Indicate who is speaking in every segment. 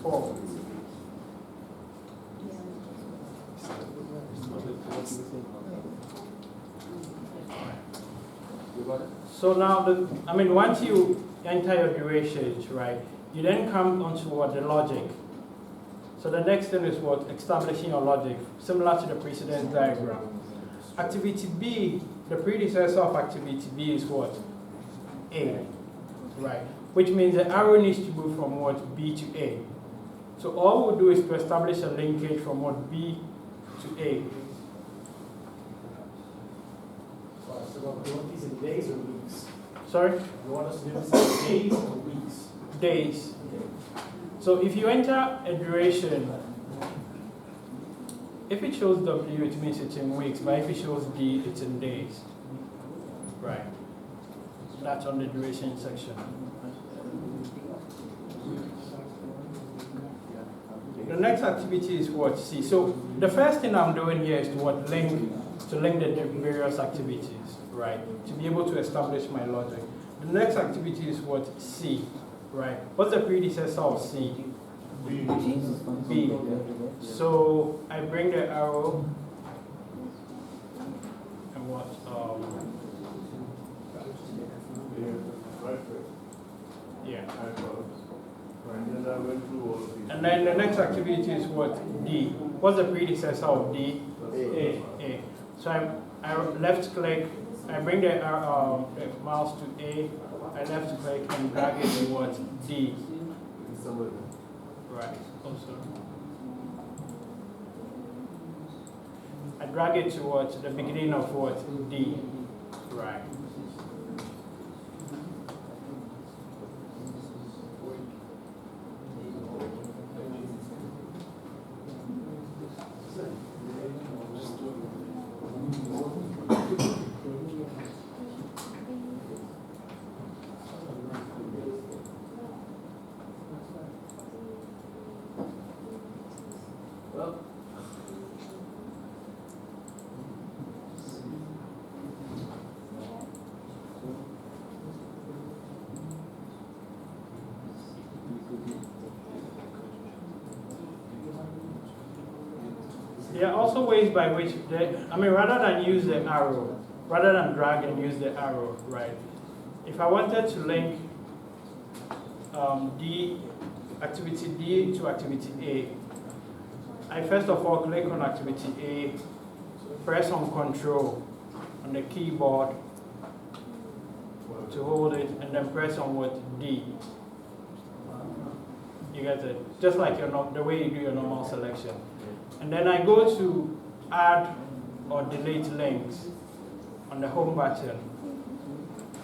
Speaker 1: 4. So now, once you enter your durations, right, you then come onto what the logic. So the next thing is what? Establishing your logic, similar to the precedent diagram. Activity B, the predecessor of activity B is what? A, right? Which means the arrow needs to move from what? B to A. So all we'll do is to establish a linkage from what? B to A.
Speaker 2: So you want these in days or weeks?
Speaker 1: Sorry?
Speaker 2: You want us to do this in days or weeks?
Speaker 1: Days. So if you enter a duration, if it shows W, it means it's in weeks, but if it shows D, it's in days. Right. That's on the duration section. The next activity is what? C. So the first thing I'm doing here is to what? Link the various activities, right? To be able to establish my logic. The next activity is what? C, right? What's the predecessor of C? B. So I bring the arrow and what? Yeah. And then the next activity is what? D. What's the predecessor of D? A. So I left click, I bring the mouse to A, I left click and drag it to what? D. Right. Also. I drag it to what? The beginning of what? D. Right. There are also ways by which, rather than use the arrow, rather than drag and use the arrow, right? If I wanted to link activity D to activity A, I first of all click on activity A, press on Control on the keyboard to hold it, and then press on what? D. You get it? Just like the way you do your normal selection. And then I go to add or delete links on the home button.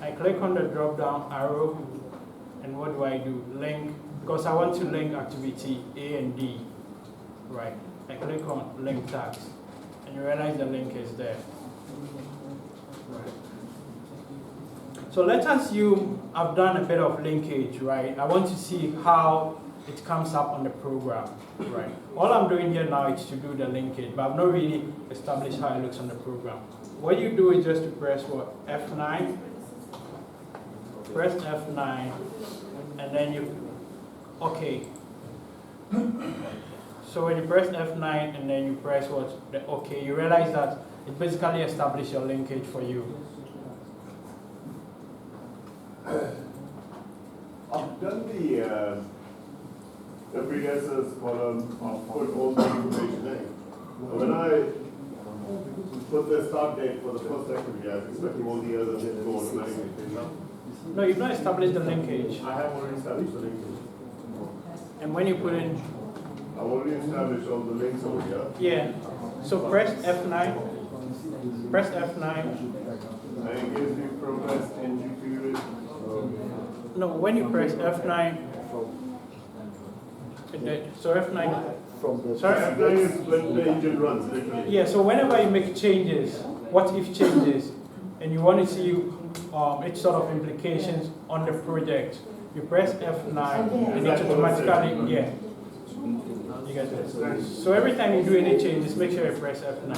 Speaker 1: I click on the drop down arrow, and what do? Link, because I want to link activity A and D, right? I click on link tags, and you realize the link is there. Right. So let's assume I've done a bit of linkage, right? I want to see how it comes up on the program, right? All I'm doing here now is to do the linkage, but I've not really established how it looks on the program. What you do is just to press what? F9, press F9, and then okay. So when you press F9 and then you press what? The OK, you realize that it basically established your linkage for you.
Speaker 3: I've done the predecessors column, I've put all the information in. When I put the start date for the first activity, I was expecting all the others to go automatically.
Speaker 1: No, you've not established the linkage.
Speaker 3: I have already established the linkage.
Speaker 1: And when you put in...
Speaker 3: I've already established all the links over here.
Speaker 1: Yeah. So press F9. Press F9.
Speaker 3: And it gives me progress in GPU.
Speaker 1: No, when you press F9, so F9
Speaker 4: from the...
Speaker 1: Sorry?
Speaker 3: F9 is when the engine runs, literally.
Speaker 1: Yeah, so whenever you make changes, what if changes, and you want to see each sort of implications on the project, you press F9 and it automatically, yeah. You get it. So every time you do any changes, make sure you press F9.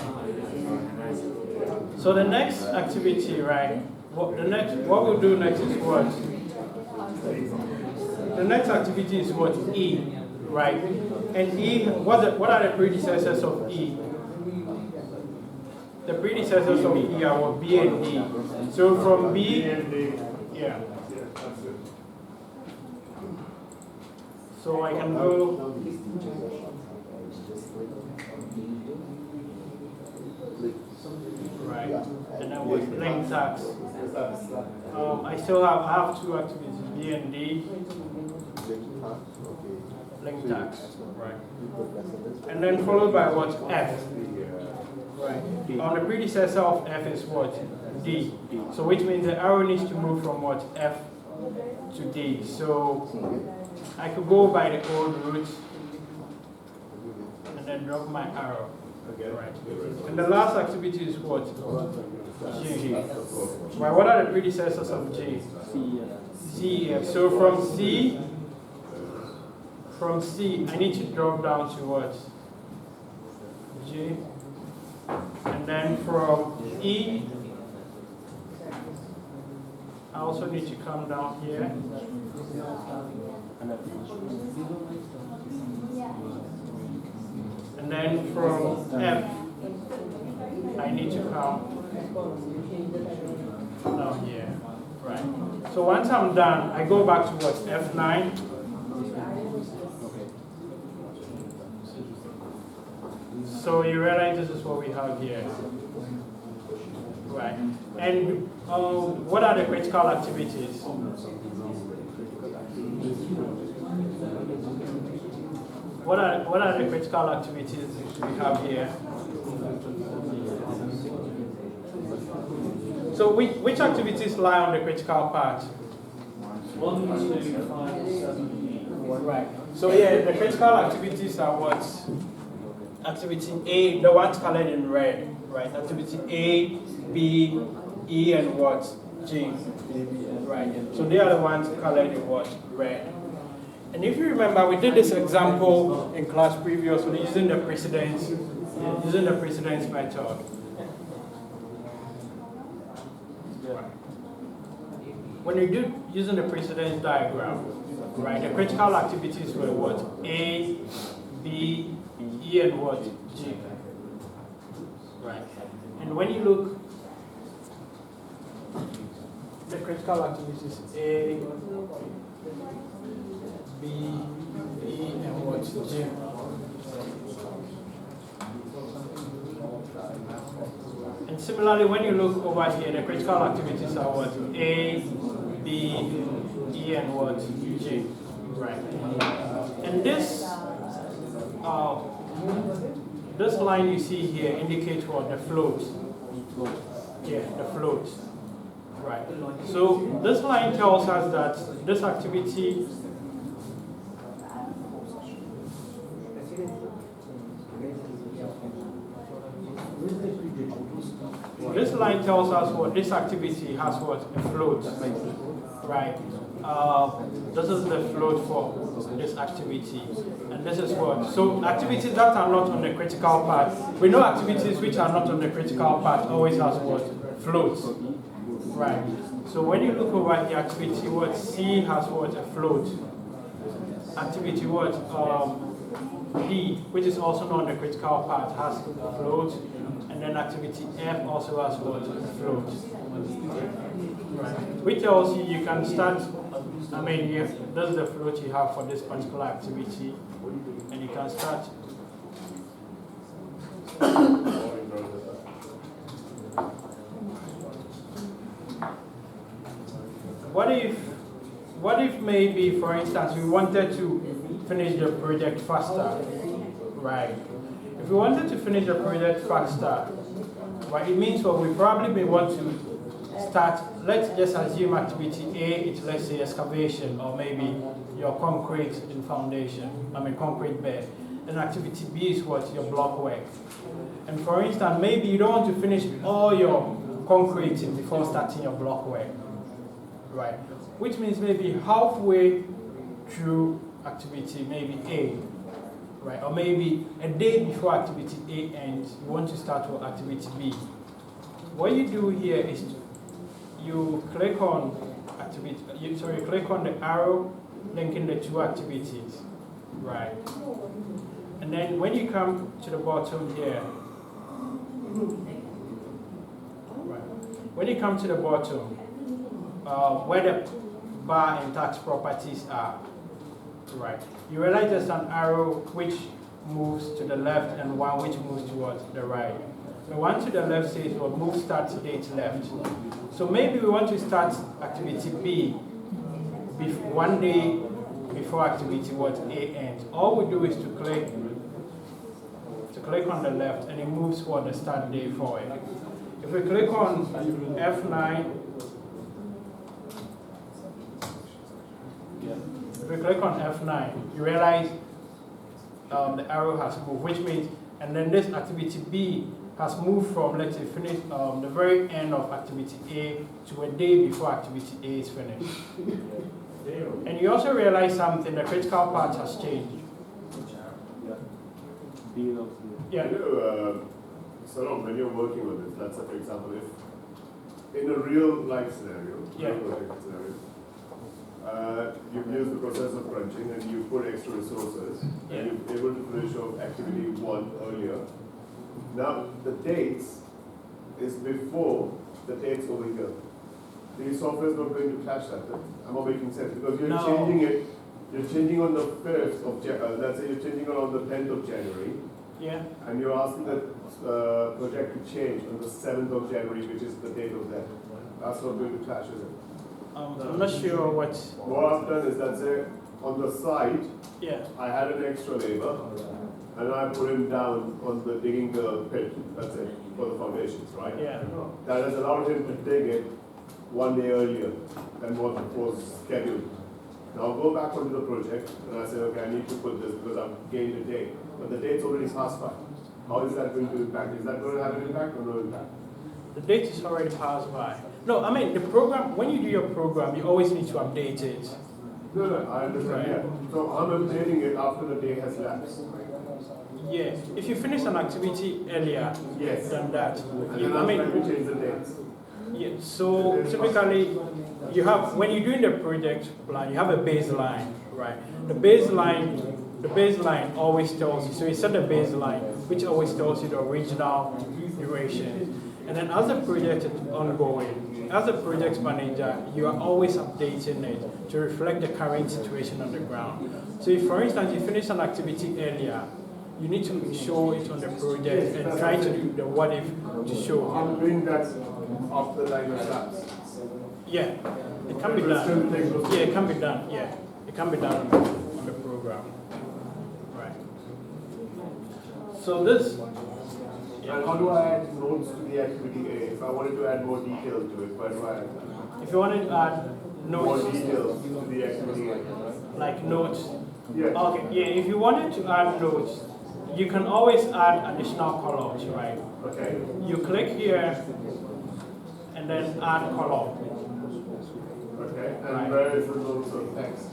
Speaker 1: So the next activity, right? What we'll do next is what? The next activity is what? E. right? And E, what are the predecessors of E? The predecessors of E are B and D. So from B,
Speaker 3: and D.
Speaker 1: yeah.
Speaker 3: Yeah, that's it.
Speaker 1: So I can go, right, and then with length tax. I have two activities, B and D, length tax, right. And then followed by what? F. Right. On the predecessor of F is what? D. So which means the arrow needs to move from what? F to D. So I could go by the old route and then drop my arrow. Right. And the last activity is what? G. Right. What are the predecessors of G? C, F. So from C, I need to drop down to what? G. And then from E, I also need to come down here. And then from F, I need to come down here. Right. So once I'm done, I go back to what? F9. So you realize this is what we have here. Right. And what are the critical activities? What are the critical activities we have here? So which activities lie on the critical part?
Speaker 2: 1, 2, 5, 7, 8.
Speaker 1: Right. So yeah, the critical activities are what? Activity A, the ones colored in red, right? Activity A, B, E, and what? G. Right. So they are the ones colored in what? Red. And if you remember, we did this example in class previously using the precedence method. When you do using the precedence diagram, right, the critical activities were what? A, B, E, and what? G. Right. And when you look, the critical activities A, B, E, and what? G. And similarly, when you look over here, the critical activities are what? A, B, E, and what? G. Right. And this line you see here indicates what? The float. Yeah, the float. Right. So this line tells us that this activity this line tells us what this activity has what? A float. Right. This is the float for this activity. And this is what? So activities that are not on the critical part, we know activities which are not on the critical part always has what? Floats. Right. So when you look over the activity, what? C has what? A float. Activity what? D, which is also not on the critical part, has a float. And then activity F also has what? A float. Right. Which tells you you can start, I mean, this is the float you have for this particular activity, and you can start. What if maybe, for instance, we wanted to finish the project faster, right? If we wanted to finish the project faster, right, it means what we probably may want to start, let's just assume activity A, it's let's say excavation, or maybe your concrete in foundation, concrete bed. And activity B is what? Your block work. And for instance, maybe you don't want to finish all your concreting before starting your block work, right? Which means maybe halfway through activity, maybe A, right? Or maybe a day before activity A ends, you want to start with activity B. What you do here is you click on click on the arrow linking the two activities, Right. And then when you come to the bottom here, right. When you come to the bottom, where the bar and tax properties are, right, you realize there's an arrow which moves to the left and one which moves towards the right. The one to the left says, well, move start date left. So maybe we want to start activity B one day before activity what A ends. All we do is to click on the left and it moves for the start day forward. If we click on F9, you realize the arrow has moved, which means, and then this activity B has moved from, let's say, finish the very end of activity A to a day before activity A is finished. And you also realize something, the critical part has changed. Yeah.
Speaker 3: You know, when you're working on this, let's say, for example, if in a real life scenario, you've used the process of crunching and you put extra resources and you're able to finish off activity 1 earlier. Now, the dates is before the dates over here. The software is not going to clash that. I'm not making sense because you're changing it. You're changing on the 5th of let's say you're changing it on the 10th of January.
Speaker 1: Yeah.
Speaker 3: And you're asking the project to change on the 7th of January, which is the date of that. That's not going to clash, is it?
Speaker 1: I'm not sure what.
Speaker 3: What I've done is that say on the side, I had an extra labor, and I put him down on the digging the pit. That's it for the foundations, right?
Speaker 1: Yeah.
Speaker 3: That has allowed him to dig it 1 day earlier than what was scheduled. Now I'll go back onto the project and I say, okay, I need to put this because I've gained a day. But the date's already passed by. How is that going to impact? Is that going to have an impact or no impact?
Speaker 1: The date is already passed by. No, I mean the program, when you do your program, you always need to update it.
Speaker 3: No, I understand, yeah. So I'm updating it after the day has lapsed.
Speaker 1: Yeah, if you finish an activity earlier than that,
Speaker 3: And then I'm trying to change the dates.
Speaker 1: Yeah, so typically you have, when you're doing the project plan, you have a baseline, right? The baseline always tells you, so you set the baseline, which always tells you the original duration. And then as the project is ongoing, as a project manager, you are always updating it to reflect the current situation on the ground. So if, for instance, you finish an activity earlier, you need to show it on the project and try to do the what if to show.
Speaker 3: I'm doing that after the time has lapsed.
Speaker 1: Yeah, it can be done. Yeah, it can be done. Yeah, it can be done on the program. Right. So this.
Speaker 3: And how do I add notes to the activity A? If I wanted to add more detail to it, where do I add that?
Speaker 1: If you wanted to add notes.
Speaker 3: More details to the activity A.
Speaker 1: Like notes.
Speaker 3: Yeah.
Speaker 1: Okay. Yeah. If you wanted to add notes, you can always add additional columns, right?
Speaker 3: Okay.
Speaker 1: You click here, and then add column.
Speaker 3: Okay. And
Speaker 1: Right.
Speaker 3: where is the notes of text?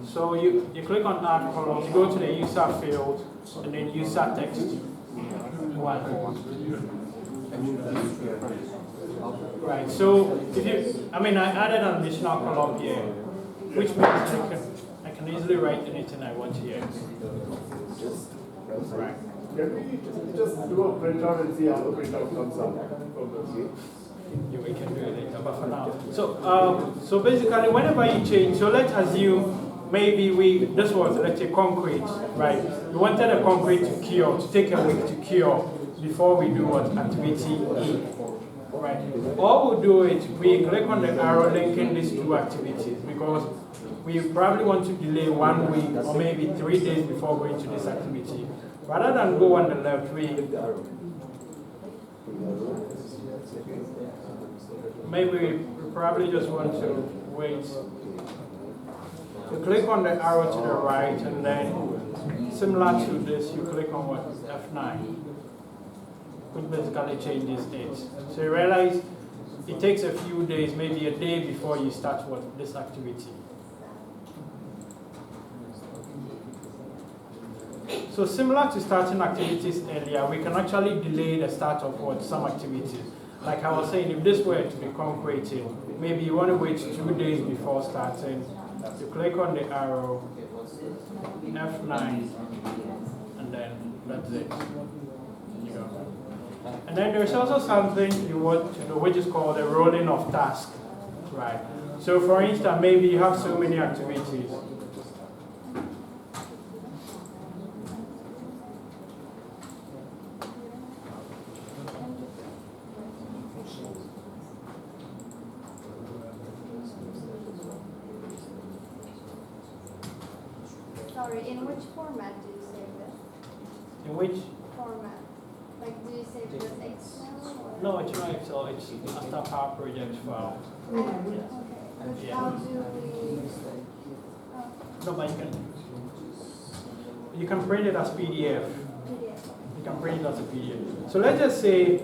Speaker 1: So you click on add column, you go to the user field, and then user text. Right, so if you, I added an additional column here, which means I can easily write anything I want here. Right.
Speaker 3: Can we just do a printout and see how the printout comes out from this?
Speaker 1: Yeah, we can do it later, but for now. So basically, whenever you change, so let's assume maybe this was, let's say, concrete, right? We wanted a concrete to cure, to take a week to cure before we do what activity E, right? All we'll do is we click on the arrow linking these two activities because we probably want to delay 1 week or maybe 3 days before going to this activity. Rather than go on the left, maybe we probably just want to wait. You click on the arrow to the right, and then similar to this, you click on what? F9, which basically changes it. So you realize it takes a few days, maybe a day before you start this activity. So similar to starting activities earlier, we can actually delay the start of some activities. Like I was saying, if this were to be concreting, maybe you want to wait 2 days before starting. You click on the arrow, F9, and then that's it. Yeah. And then there's also something you want to do, which is called the rolling of task, right? So for instance, maybe you have so many activities.
Speaker 4: Sorry, in which format do you save this?
Speaker 1: In which?
Speaker 4: Format? Like, do you save this Excel or?
Speaker 1: No, it's not Excel, it's a Power Project file.
Speaker 4: Okay,
Speaker 1: Yes.
Speaker 4: but
Speaker 1: Yeah.
Speaker 4: how do we?
Speaker 1: No, but you can print it as PDF.
Speaker 4: PDF.
Speaker 1: You can print it as a PDF. So let's just say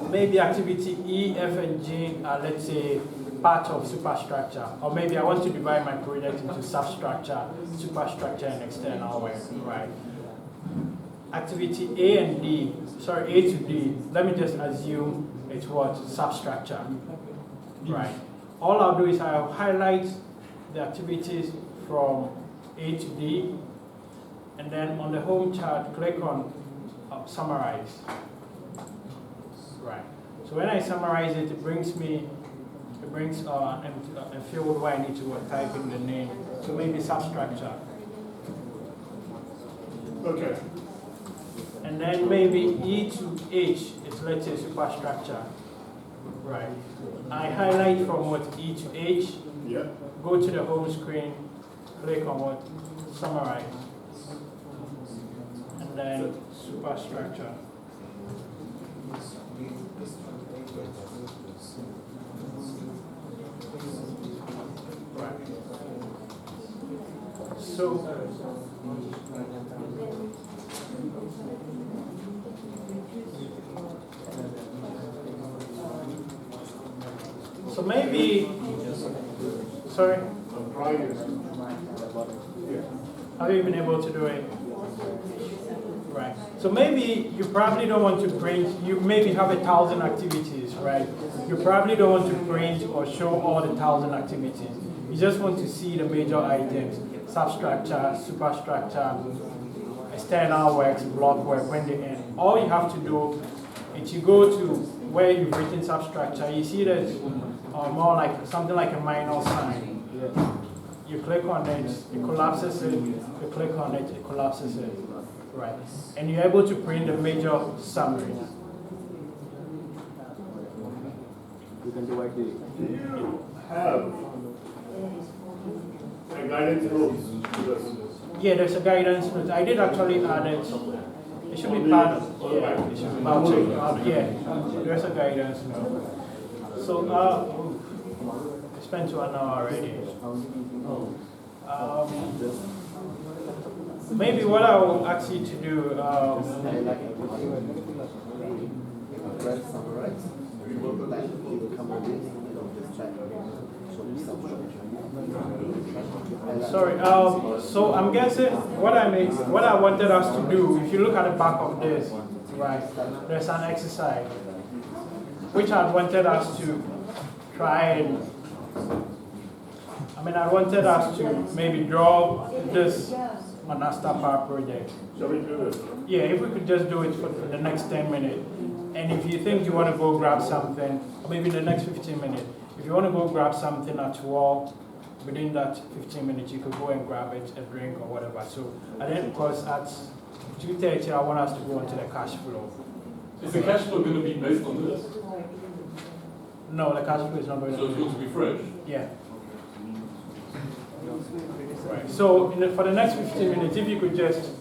Speaker 1: maybe activity E, F, and G are, let's say, part of superstructure. Or maybe I want to divide my project into substructure, superstructure, and external work, right? Activity A and D, sorry, A to D, let me just assume it's what? Substructure, right? All I'll do is I'll highlight the activities from A to D, and then on the home chart, click on summarize, right? So when I summarize it, it brings a field where I need to type in the name. So maybe substructure.
Speaker 3: Okay.
Speaker 1: And then maybe E to H is, let's say, superstructure. Right. I highlight from what E to H,
Speaker 3: Yeah.
Speaker 1: go to the home screen, click on what? Summarize. And then superstructure. Right. So maybe, sorry,
Speaker 3: I'm trying it. Yeah.
Speaker 1: have you been able to do it? Right. So maybe you probably don't want to print, you maybe have 1,000 activities, right? You probably don't want to print or show all the 1,000 activities. You just want to see the major items, substructure, superstructure, external works, block work, when they end. All you have to do is you go to where you've written substructure, you see there's more like something like a minus sign. You click on it, it collapses it, you click on it, it collapses it. Right. And you're able to print the major summary.
Speaker 5: You can divide the.
Speaker 3: Do you have a guidance rules to this?
Speaker 1: Yeah, there's a guidance note. I did actually add it. It should be part of, yeah, it should be, I'll check it out. Yeah, there's a guidance note. So, I spent 1 hour already. Maybe what I will ask you to do, sorry, so I'm guessing what I wanted us to do, if you look at the back of this, right, there's an exercise, which I wanted us to try and, I wanted us to maybe draw this on our Star Power project.
Speaker 3: Shall we do this?
Speaker 1: Yeah, if we could just do it for the next 10 minutes. And if you think you want to go grab something, or maybe the next 15 minutes, if you want to go grab something at wall, within that 15 minutes, you could go and grab it, a drink or whatever. So, and then, of course, at 2:30, I want us to go into the cash flow.
Speaker 6: Is the cash flow going to be based on this?
Speaker 1: No, the cash flow is not going
Speaker 6: So it's
Speaker 1: to
Speaker 6: going to be fresh?
Speaker 1: Yeah. Right. So, for the next 15 minutes, if you could just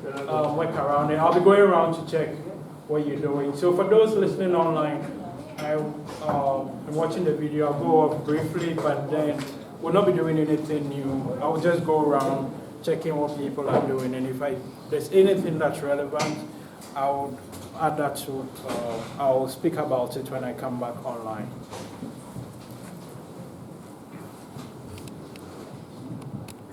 Speaker 1: work around it, I'll be going around to check what you're doing. So, for those listening online, I'm watching the video. I'll go off briefly, but then we'll not be doing anything new. I'll just go around checking what people are doing, and if there's anything that's relevant, I'll add that to. I'll speak about it when I come back online.